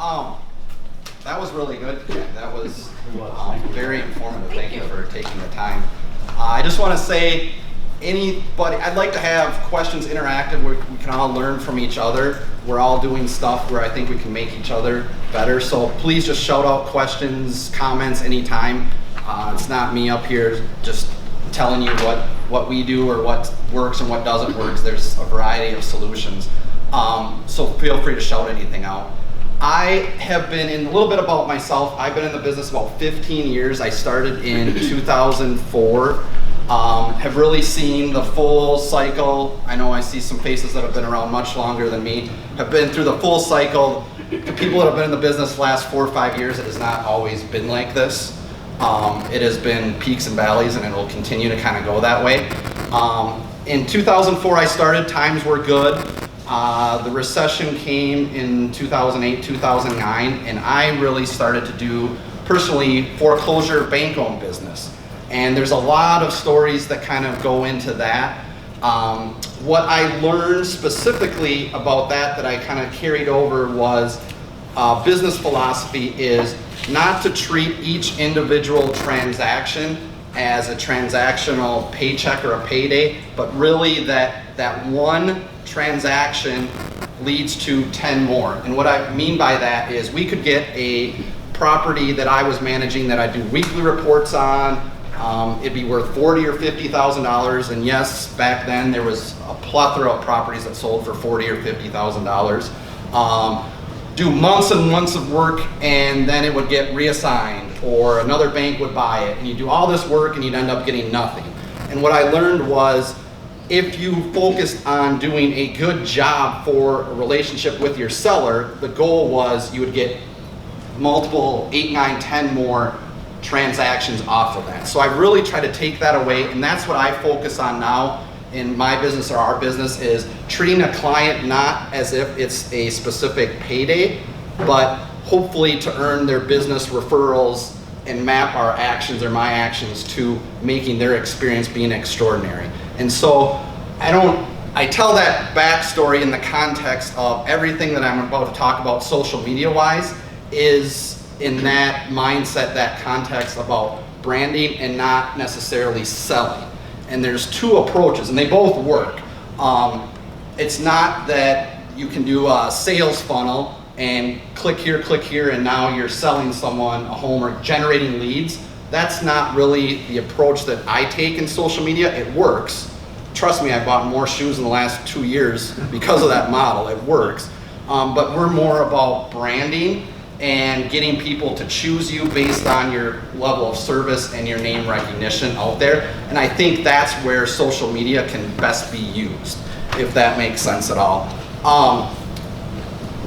That was really good. That was very informative. Thank you for taking the time. I just want to say, I'd like to have questions interactive where we can all learn from each other. We're all doing stuff where I think we can make each other better. So please just shout out questions, comments anytime. It's not me up here just telling you what we do or what works and what doesn't work. There's a variety of solutions. So feel free to shout anything out. I have been in a little bit about myself. I've been in the business about 15 years. I started in 2004. Have really seen the full cycle. I know I see some faces that have been around much longer than me. Have been through the full cycle. The people that have been in the business the last 4 or 5 years, it has not always been like this. It has been peaks and valleys, and it will continue to kind of go that way. In 2004 I started, times were good. The recession came in 2008, 2009, and I really started to do, personally, foreclosure bank-owned business. And there's a lot of stories that kind of go into that. What I learned specifically about that I kind of carried over was business philosophy is not to treat each individual transaction as a transactional paycheck or a payday, but really that one transaction leads to 10 more. And what I mean by that is we could get a property that I was managing that I do weekly reports on. It'd be worth $40,000 or $50,000, and yes, back then there was a plethora of properties that sold for $40,000 or $50,000. Do months and months of work, and then it would get reassigned, or another bank would buy it, and you do all this work and you'd end up getting nothing. And what I learned was, if you focused on doing a good job for a relationship with your seller, the goal was you would get multiple 8, 9, 10 more transactions off of that. So I really try to take that away, and that's what I focus on now in my business or our business, is treating a client not as if it's a specific payday, but hopefully to earn their business referrals and map our actions or my actions to making their experience being extraordinary. And so I tell that backstory in the context of everything that I'm about to talk about social media wise is in that mindset, that context about branding and not necessarily selling. And there's two approaches, and they both work. It's not that you can do a sales funnel and click here, and now you're selling someone a home or generating leads. That's not really the approach that I take in social media. It works. Trust me, I bought more shoes in the last 2 years because of that model. It works. But we're more about branding and getting people to choose you based on your level of service and your name recognition out there. And I think that's where social media can best be used, if that makes sense at all.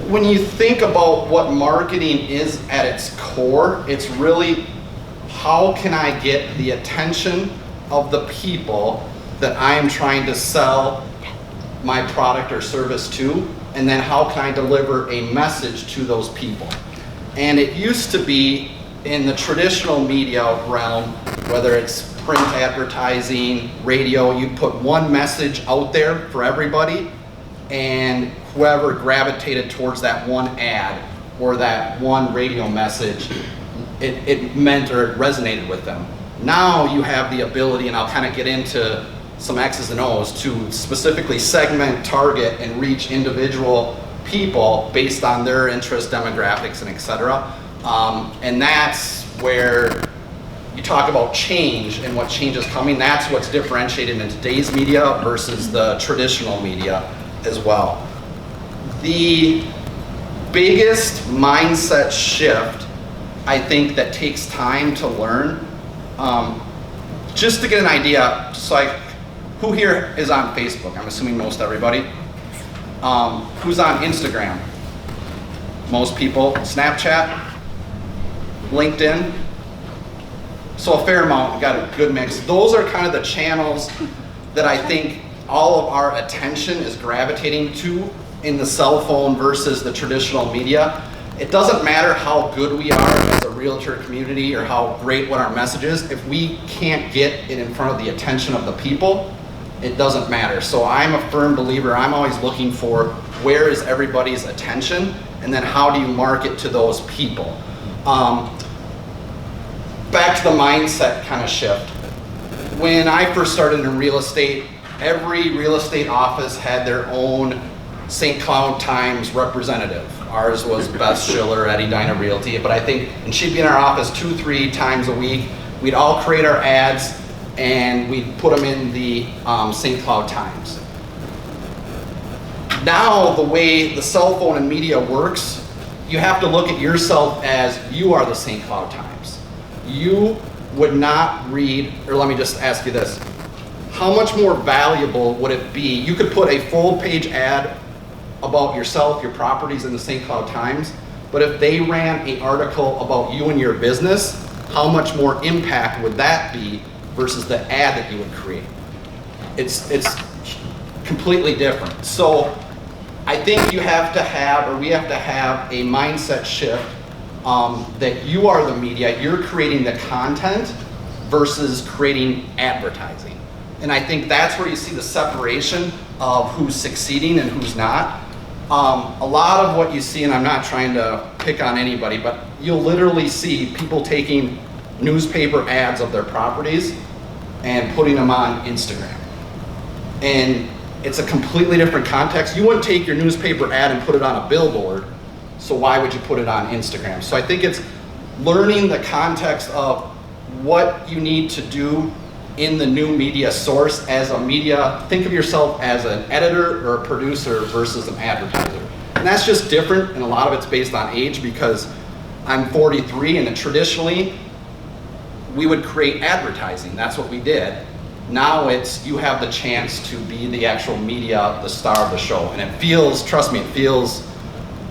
When you think about what marketing is at its core, it's really how can I get the attention of the people that I am trying to sell my product or service to, and then how can I deliver a message to those people. And it used to be in the traditional media realm, whether it's print advertising, radio, you'd put one message out there for everybody, and whoever gravitated towards that one ad or that one radio message, it meant or it resonated with them. Now you have the ability, and I'll kind of get into some X's and O's, to specifically segment, target, and reach individual people based on their interest, demographics, and etc. And that's where you talk about change and what change is coming. That's what's differentiated in today's media versus the traditional media as well. The biggest mindset shift, I think, that takes time to learn, just to get an idea, who here is on Facebook? I'm assuming most everybody. Who's on Instagram? Most people. Snapchat? LinkedIn? So a fair amount, got a good mix. Those are kind of the channels that I think all of our attention is gravitating to in the cell phone versus the traditional media. It doesn't matter how good we are as a realtor community or how great what our message is. If we can't get it in front of the attention of the people, it doesn't matter. So I'm a firm believer. I'm always looking for where is everybody's attention, and then how do you market to those people? Back to the mindset kind of shift. When I first started in real estate, every real estate office had their own St. Cloud Times representative. Ours was Beth Schiller at Edina Realty, but I think, and she'd be in our office 2-3 times a week. We'd all create our ads and we'd put them in the St. Cloud Times. Now, the way the cell phone and media works, you have to look at yourself as you are the St. Cloud Times. You would not read, or let me just ask you this, how much more valuable would it be? You could put a full page ad about yourself, your properties in the St. Cloud Times, but if they ran an article about you and your business, how much more impact would that be versus the ad that you would create? It's completely different. So I think you have to have, or we have to have, a mindset shift that you are the media, you're creating the content versus creating advertising. And I think that's where you see the separation of who's succeeding and who's not. A lot of what you see, and I'm not trying to pick on anybody, but you'll literally see people taking newspaper ads of their properties and putting them on Instagram. And it's a completely different context. You wouldn't take your newspaper ad and put it on a billboard, so why would you put it on Instagram? So I think it's learning the context of what you need to do in the new media source as a media. Think of yourself as an editor or a producer versus an advertiser. And that's just different, and a lot of it's based on age, because I'm 43 and traditionally we would create advertising. That's what we did. Now it's, you have the chance to be the actual media, the star of the show. And it feels, trust me, it feels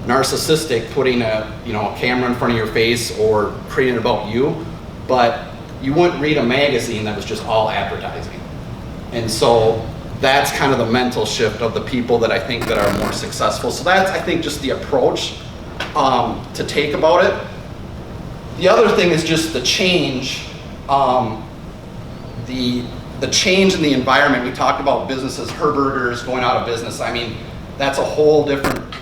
narcissistic putting a camera in front of your face or creating it about you, but you wouldn't read a magazine that was just all advertising. And so that's kind of the mental shift of the people that I think that are more successful. So that's, I think, just the approach to take about it. The other thing is just the change, the change in the environment. We talked about businesses, Herberger's going out of business. I mean, that's a whole different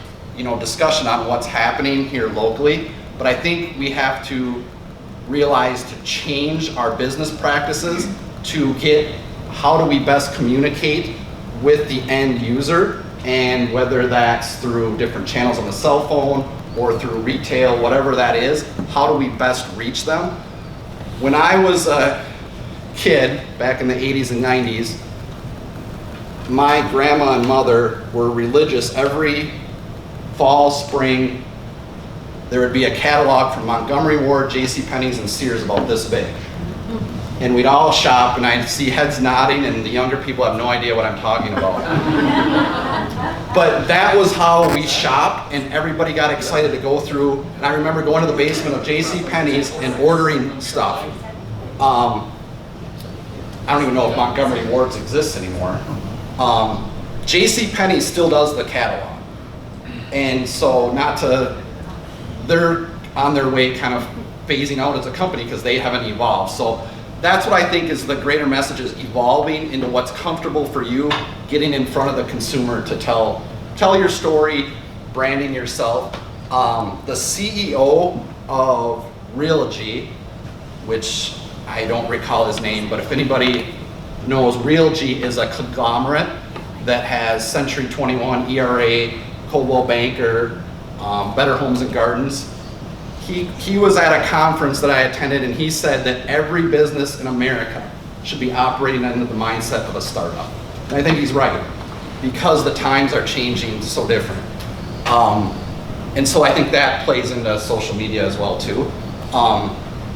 discussion on what's happening here locally. But I think we have to realize to change our business practices to get, how do we best communicate with the end user, and whether that's through different channels on the cell phone or through retail, whatever that is, how do we best reach them? When I was a kid back in the 80s and 90s, my grandma and mother were religious. Every fall, spring, there would be a catalog from Montgomery Ward, JCPenney's, and Sears about this big. And we'd all shop, and I'd see heads nodding, and the younger people have no idea what I'm talking about. But that was how we shopped, and everybody got excited to go through. And I remember going to the basement of JCPenney's and ordering stuff. I don't even know if Montgomery Ward's exists anymore. JCPenney still does the catalog. And so they're on their way kind of phasing out as a company because they haven't evolved. So that's what I think is the greater message, is evolving into what's comfortable for you, getting in front of the consumer to tell your story, branding yourself. The CEO of Realgy, which I don't recall his name, but if anybody knows, Realgy is a conglomerate that has Century 21, ERA, Coldwell Banker, Better Homes and Gardens. He was at a conference that I attended, and he said that every business in America should be operating under the mindset of a startup. And I think he's right, because the times are changing so different. And so I think that plays into social media as well too.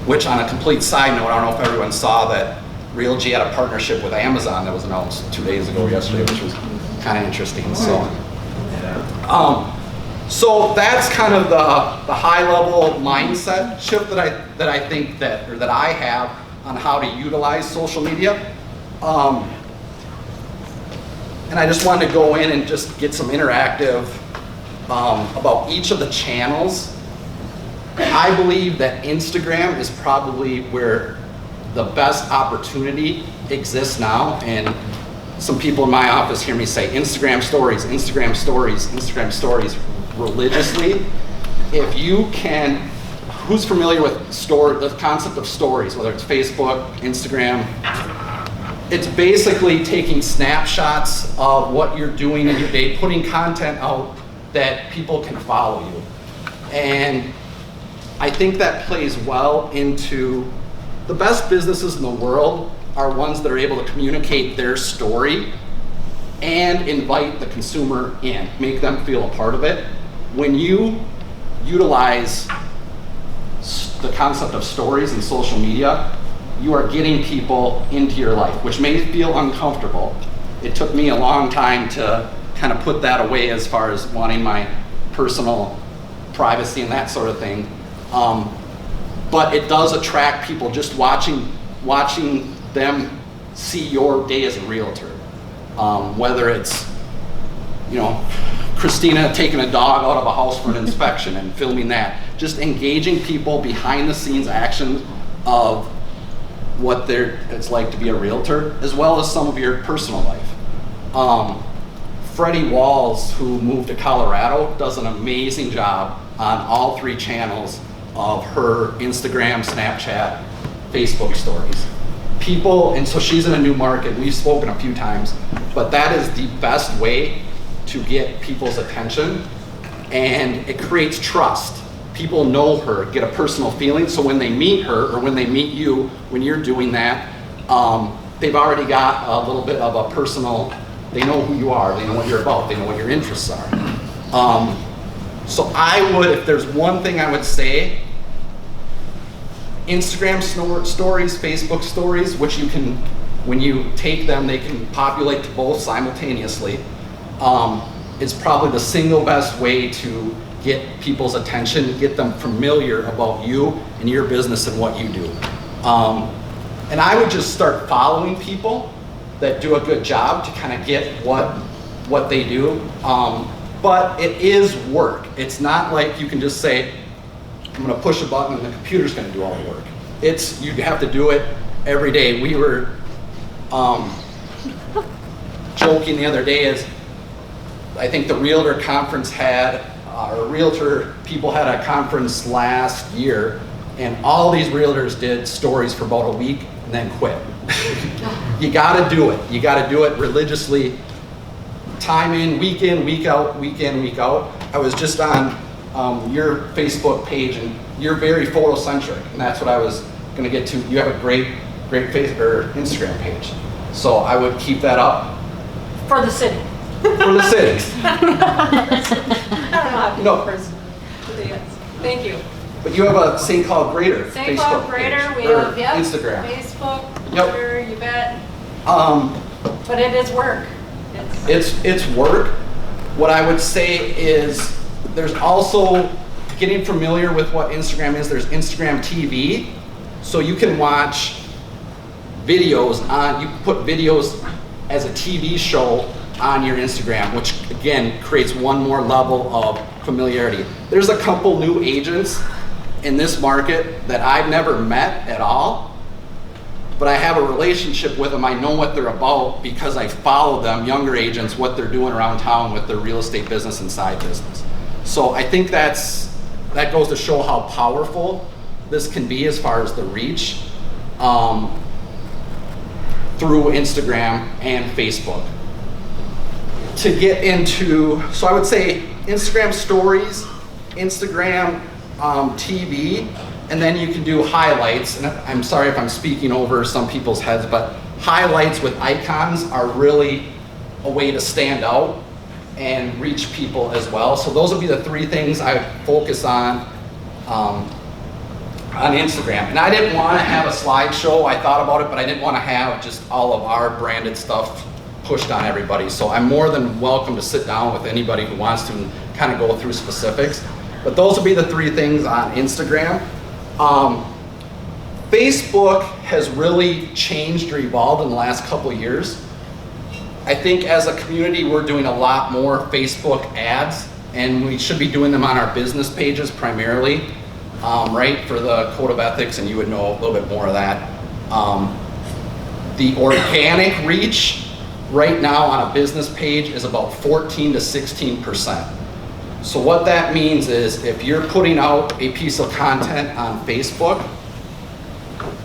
Which, on a complete side note, I don't know if everyone saw that Realgy had a partnership with Amazon that was announced 2 days ago, yesterday, which was kind of interesting. So that's kind of the high-level mindset shift that I think that I have on how to utilize social media. And I just wanted to go in and just get some interactive about each of the channels. I believe that Instagram is probably where the best opportunity exists now. And some people in my office hear me say, Instagram stories, Instagram stories, Instagram stories. religiously, if you can, who's familiar with the concept of stories, whether it's Facebook, Instagram? It's basically taking snapshots of what you're doing in your day, putting content out that people can follow you. And I think that plays well into the best businesses in the world are ones that are able to communicate their story and invite the consumer in, make them feel a part of it. When you utilize the concept of stories in social media, you are getting people into your life, which may feel uncomfortable. It took me a long time to kind of put that away as far as wanting my personal privacy and that sort of thing. But it does attract people just watching them see your day as a realtor. Whether it's, Christina taking a dog out of a house for an inspection and filming that, just engaging people behind the scenes actions of what it's like to be a realtor, as well as some of your personal life. Freddie Walls, who moved to Colorado, does an amazing job on all 3 channels of her Instagram, Snapchat, Facebook stories. And so she's in a new market, we've spoken a few times, but that is the best way to get people's attention, and it creates trust. People know her, get a personal feeling, so when they meet her or when they meet you, when you're doing that, they've already got a little bit of a personal, they know who you are, they know what you're about, they know what your interests are. So I would, if there's one thing I would say, Instagram stories, Facebook stories, which you can, when you take them, they can populate to both simultaneously, is probably the single best way to get people's attention, get them familiar about you and your business and what you do. And I would just start following people that do a good job to kind of get what they do. But it is work. It's not like you can just say, I'm gonna push a button and the computer's gonna do all the work. You have to do it every day. We were joking the other day is, I think the Realtor Conference Realtor people had a conference last year, and all these realtors did stories for about a week and then quit. You gotta do it. You gotta do it religiously, time in, week out, week in, week out. I was just on your Facebook page, and you're very photocentric, and that's what I was gonna get to. You have a great Facebook or Instagram page. So I would keep that up. For the city. For the city. I don't know how to No. person. Thank you. But you have a St. Cloud Greater St. Facebook Cloud Greater, page, we or have, yep, Instagram. Facebook, Yep. Twitter, you bet. But it is work. it's work. What I would say is there's also getting familiar with what Instagram is. There's Instagram TV, so you can watch videos on, you put videos as a TV show on your Instagram, which again creates one more level of familiarity. There's a couple new agents in this market that I've never met at all, but I have a relationship with them. I know what they're about because I follow them, younger agents, what they're doing around town with their real estate business and side business. So I think that goes to show how powerful this can be as far as the reach through Instagram and Facebook. To get into, so I would say Instagram stories, Instagram TV, and then you can do highlights. And I'm sorry if I'm speaking over some people's heads, but highlights with icons are really a way to stand out and reach people as well. So those would be the 3 things I focus on Instagram. And I didn't want to have a slideshow. I thought about it, but I didn't want to have just all of our branded stuff pushed on everybody. So I'm more than welcome to sit down with anybody who wants to and kind of go through specifics. But those would be the 3 things on Instagram. Facebook has really changed or evolved in the last couple of years. I think as a community, we're doing a lot more Facebook ads, and we should be doing them on our business pages primarily, right, for the code of ethics, and you would know a little bit more of that. The organic reach right now on a business page is about 14 to 16%. So what that means is if you're putting out a piece of content on Facebook,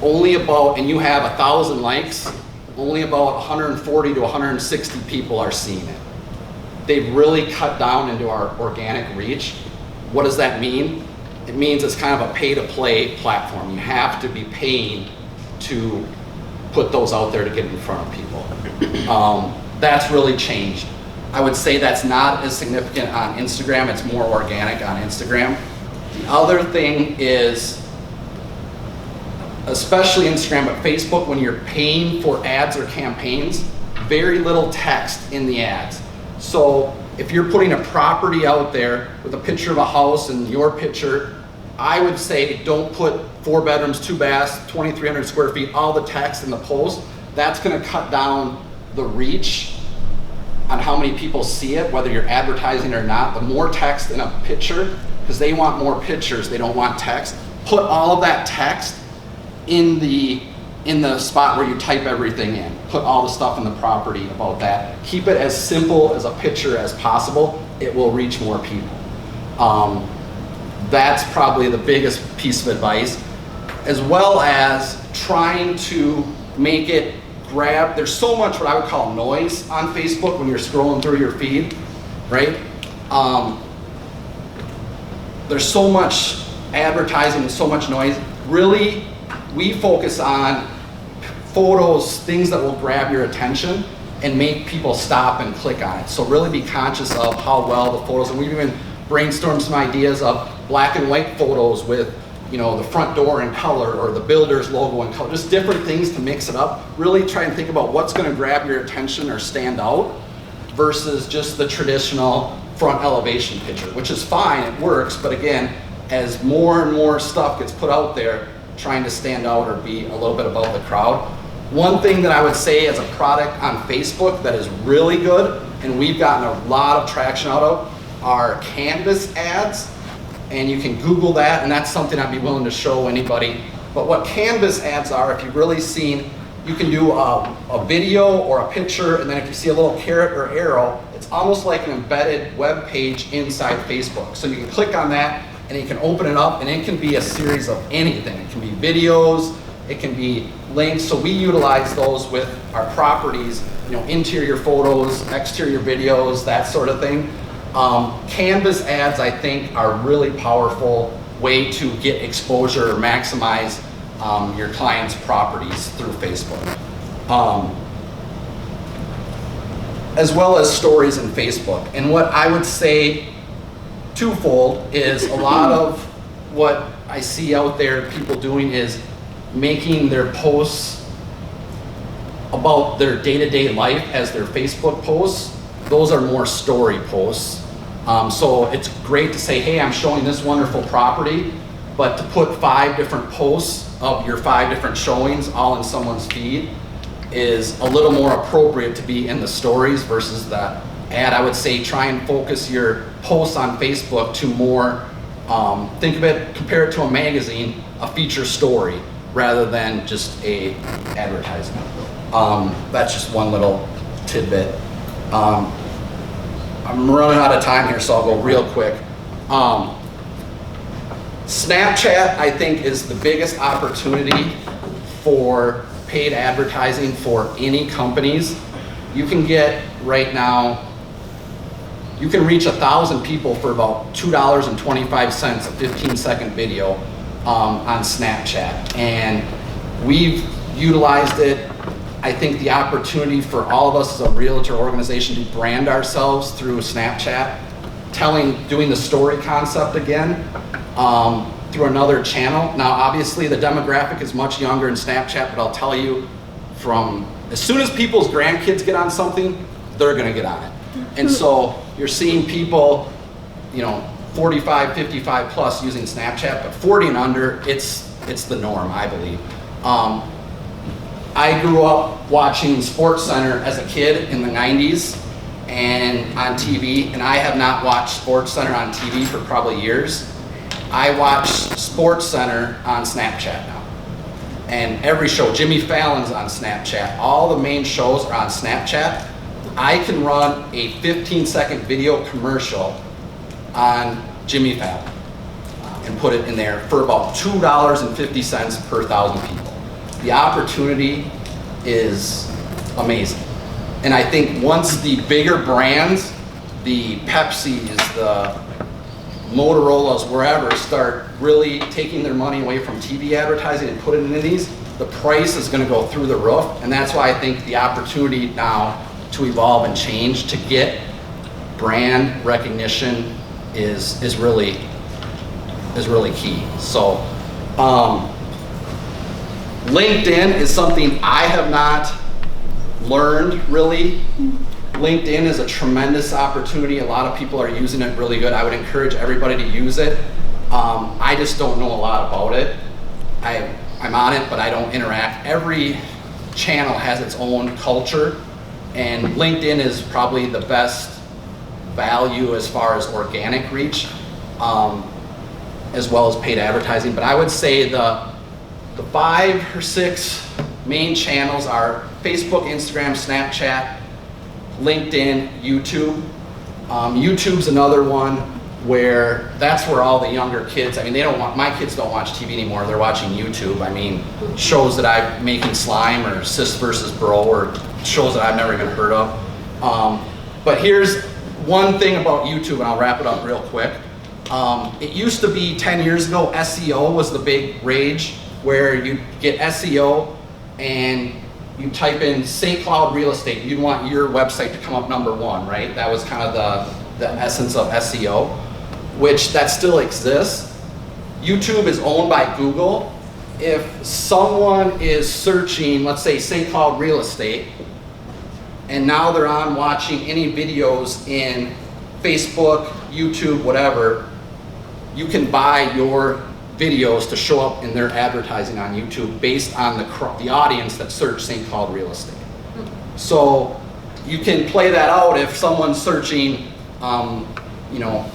and you have 1,000 likes, only about 140 to 160 people are seeing it. They've really cut down into our organic reach. What does that mean? It means it's kind of a pay-to-play platform. You have to be paying to put those out there to get in front of people. That's really changed. I would say that's not as significant on Instagram. It's more organic on Instagram. The other thing is, especially Instagram, but Facebook, when you're paying for ads or campaigns, very little text in the ads. So if you're putting a property out there with a picture of a house and your picture, I would say don't put 4 bedrooms, 2 baths, 2,300 square feet, all the text in the post. That's gonna cut down the reach on how many people see it, whether you're advertising or not. The more text in a picture, because they want more pictures, they don't want text. Put all of that text in the spot where you type everything in. Put all the stuff in the property about that. Keep it as simple as a picture as possible. It will reach more people. That's probably the biggest piece of advice, as well as trying to make it grab. There's so much what I would call noise on Facebook when you're scrolling through your feed, right? There's so much advertising and so much noise. Really, we focus on photos, things that will grab your attention and make people stop and click on it. So really be conscious of how well the photos, and we've even brainstormed some ideas of black and white photos with, you know, the front door in color or the builder's logo in color, just different things to mix it up. Really try and think about what's gonna grab your attention or stand out versus just the traditional front elevation picture, which is fine, it works, but again, as more and more stuff gets put out there, trying to stand out or be a little bit above the crowd. One thing that I would say as a product on Facebook that is really good, and we've gotten a lot of traction out of, are Canvas ads. And you can Google that, and that's something I'd be willing to show anybody. But what Canvas ads are, if you've really seen, you can do a video or a picture, and then if you see a little carrot or arrow, it's almost like an embedded web page inside Facebook. So you can click on that, and you can open it up, and it can be a series of anything. It can be videos, it can be links. So we utilize those with our properties, you know, interior photos, exterior videos, that sort of thing. Canvas ads, I think, are a really powerful way to get exposure or maximize your clients' properties through Facebook. As well as stories in Facebook. And what I would say twofold is a lot of what I see out there people doing is making their posts about their day-to-day life as their Facebook posts. Those are more story posts. So it's great to say, hey, I'm showing this wonderful property, but to put 5 different posts of your 5 different showings all in someone's feed is a little more appropriate to be in the stories versus the ad. I would say try and focus your posts on Facebook to more, think of it, compare it to a magazine, a feature story, rather than just a advertisement. That's just one little tidbit. I'm running out of time here, so I'll go real quick. Snapchat, I think, is the biggest opportunity for paid advertising for any companies. You can get, right now, you can reach 1,000 people for about $2.25, a 15-second video on Snapchat. And we've utilized it. I think the opportunity for all of us as a realtor organization to brand ourselves through Snapchat, doing the story concept again through another channel. Now, obviously, the demographic is much younger in Snapchat, but I'll tell you, from as soon as people's grandkids get on something, they're gonna get on it. And so you're seeing people, 45, 55 plus using Snapchat, but 40 and under, it's the norm, I believe. I grew up watching SportsCenter as a kid in the 90s and on TV, and I have not watched SportsCenter on TV for probably years. I watch SportsCenter on Snapchat now. And every show, Jimmy Fallon's on Snapchat, all the main shows are on Snapchat. I can run a 15-second video commercial on Jimmy Fallon and put it in there for about $2.50 per 1,000 people. The opportunity is amazing. And I think once the bigger brands, the Pepsis, the Motorola's, wherever, start really taking their money away from TV advertising and put it into these, the price is going to go through the roof. And that's why I think the opportunity now to evolve and change to get brand recognition is really key. So LinkedIn is something I have not learned really. LinkedIn is a tremendous opportunity. A lot of people are using it really good. I would encourage everybody to use it. I just don't know a lot about it. I'm on it, but I don't interact. Every channel has its own culture, and LinkedIn is probably the best value as far as organic reach, as well as paid advertising. But I would say the 5 or 6 main channels are Facebook, Instagram, Snapchat, LinkedIn, YouTube. YouTube's another one where that's where all the younger kids, I mean, my kids don't watch TV anymore, they're watching YouTube. I mean, shows that I'm making slime or Sis versus Bro or shows that I've never even heard of. But here's one thing about YouTube, and I'll wrap it up real quick. It used to be 10 years ago, SEO was the big rage, where you get SEO and you type in St. Cloud real estate, you'd want your website to come up #1, right? That was kind of the essence of SEO, which that still exists. YouTube is owned by Google. If someone is searching, let's say St. Cloud real estate, and now they're on watching any videos in Facebook, YouTube, whatever, you can buy your videos to show up in their advertising on YouTube based on the audience that searched St. Cloud real estate. So you can play that out. If someone's searching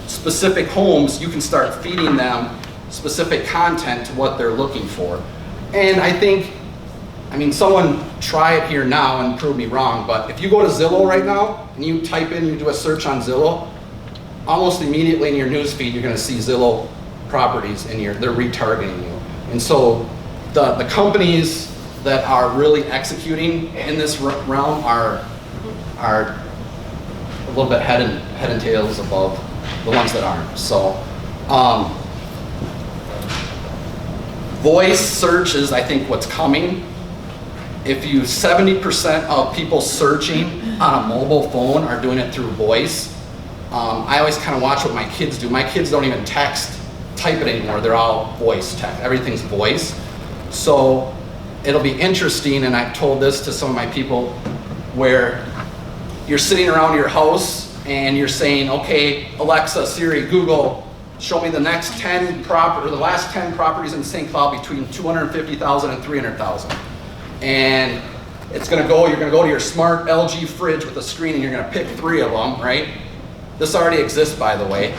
specific homes, you can start feeding them specific content to what they're looking for. And I think, someone try it here now and prove me wrong, but if you go to Zillow right now and you type in, you do a search on Zillow, almost immediately in your newsfeed you're going to see Zillow properties and they're retargeting you. And so the companies that are really executing in this realm are a little bit head and tails above the ones that aren't. So voice search is, I think, what's coming. If 70% of people searching on a mobile phone are doing it through voice, I always kind of watch what my kids do. My kids don't even type it anymore. They're all voice text. Everything's voice. So it'll be interesting, and I've told this to some of my people, where you're sitting around your house and you're saying, okay, Alexa, Siri, Google, show me the last 10 properties in St. Cloud between $250,000 and $300,000. And you're gonna go to your smart LG fridge with a screen and you're gonna pick 3 of them, right? This already exists, by the way.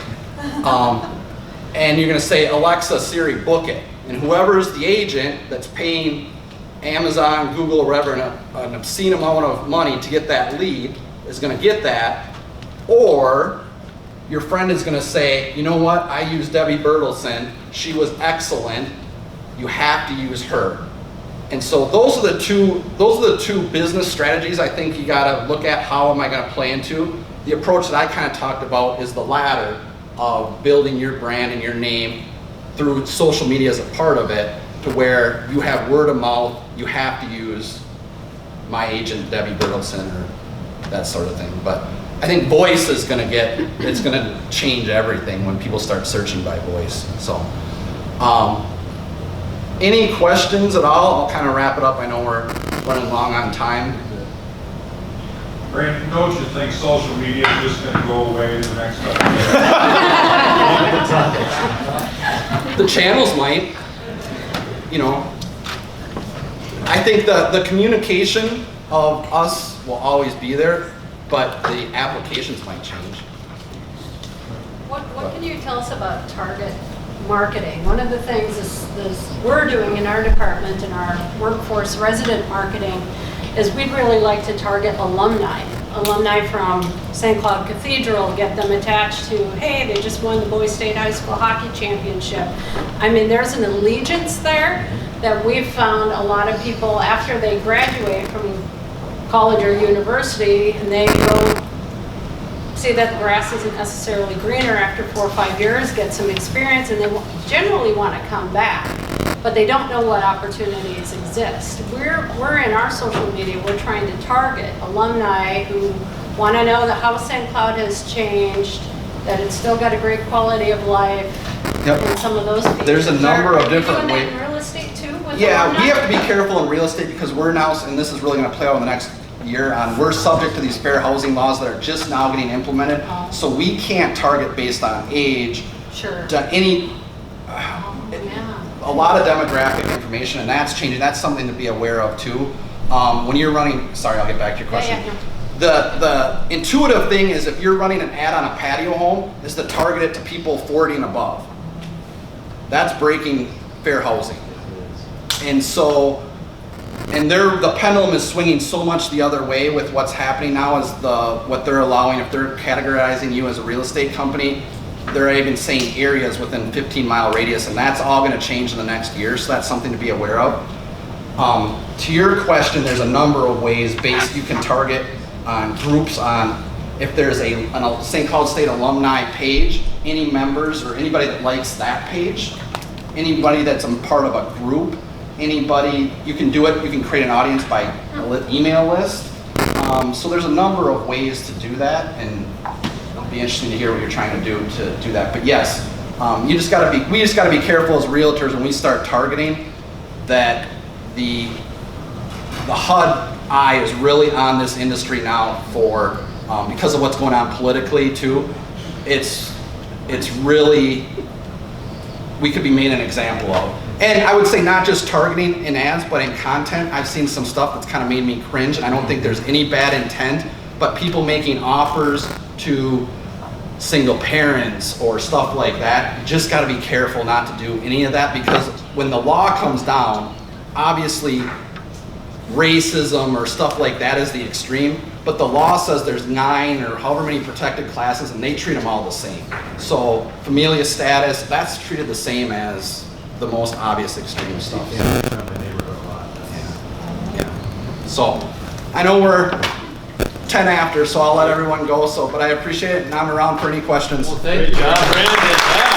And you're gonna say, Alexa, Siri, book it. And whoever's the agent that's paying Amazon, Google, or whatever, an obscene amount of money to get that lead is gonna get that. Or your friend is gonna say, you know what, I used Debbie Bertelson, she was excellent, you have to use her. And so those are the two business strategies I think you gotta look at. How am I gonna play into? The approach that I kind of talked about is the latter of building your brand and your name through social media as a part of it, to where you have word of mouth, you have to use my agent Debbie Bertelson or that sort of thing. But I think voice is gonna change everything when people start searching by voice. So any questions at all? I'll kind of wrap it up. I know we're running long on time. Brandon, don't you think social media is just going to go away in the next couple of years? The channels might. I think the communication of us will always be there, but the applications might change. What can you tell us about target marketing? One of the things is we're doing in our department, in our workforce resident marketing, is we'd really like to target alumni. alumni from St. Cloud Cathedral, get them attached to, hey, they just won the Boys State High School Hockey Championship. I mean, there's an allegiance there that we've found a lot of people, after they graduate from college or university, and they go see that the grass isn't necessarily greener after 4 or 5 years, get some experience, and they generally want to come back, but they don't know what opportunities exist. We're in our social media, we're trying to target alumni who want to know that how St. Cloud has changed, that it's still got a great quality of life, Yep. and some of those people. There's a number of different ways. ways. In real estate too? With Yeah, alumni? we have to be careful in real estate because we're now, and this is really going to play out in the next year on, we're subject to these fair housing laws that are just now getting implemented. Oh. So we can't target based on age Sure. to any, Oh, yeah. a lot of demographic information, and that's changing. That's something to be aware of too. When you're running, sorry, I'll get back to your question. The intuitive thing is if you're running an ad on a patio home is to target it to people 40 and above. That's breaking fair housing. And so, and the pendulum is swinging so much the other way with what's happening now is what they're allowing. If they're categorizing you as a real estate company, they're even saying areas within 15-mile radius, and that's all going to change in the next year, so that's something to be aware of. To your question, there's a number of ways you can target on groups on if there's a St. Cloud State alumni page, any members or anybody that likes that page, anybody that's a part of a group, anybody, you can do it, you can create an audience by email list. So there's a number of ways to do that, and it'll be interesting to hear what you're trying to do that. But yes, we just gotta be careful as realtors when we start targeting that the HUD eye is really on this industry now for because of what's going on politically too. It's really, we could be made an example of. And I would say not just targeting in ads, but in content. I've seen some stuff that's kind of made me cringe, and I don't think there's any bad intent, but people making offers to single parents or stuff like that, you just got to be careful not to do any of that, because when the law comes down, obviously racism or stuff like that is the extreme, but the law says there's 9 or however many protected classes, and they treat them all the same. So familia status, that's treated the same as the most obvious extreme stuff. Yeah. So I know we're 10 after, so I'll let everyone go. But I appreciate it, and I'm around for any questions. Well, thank you, John.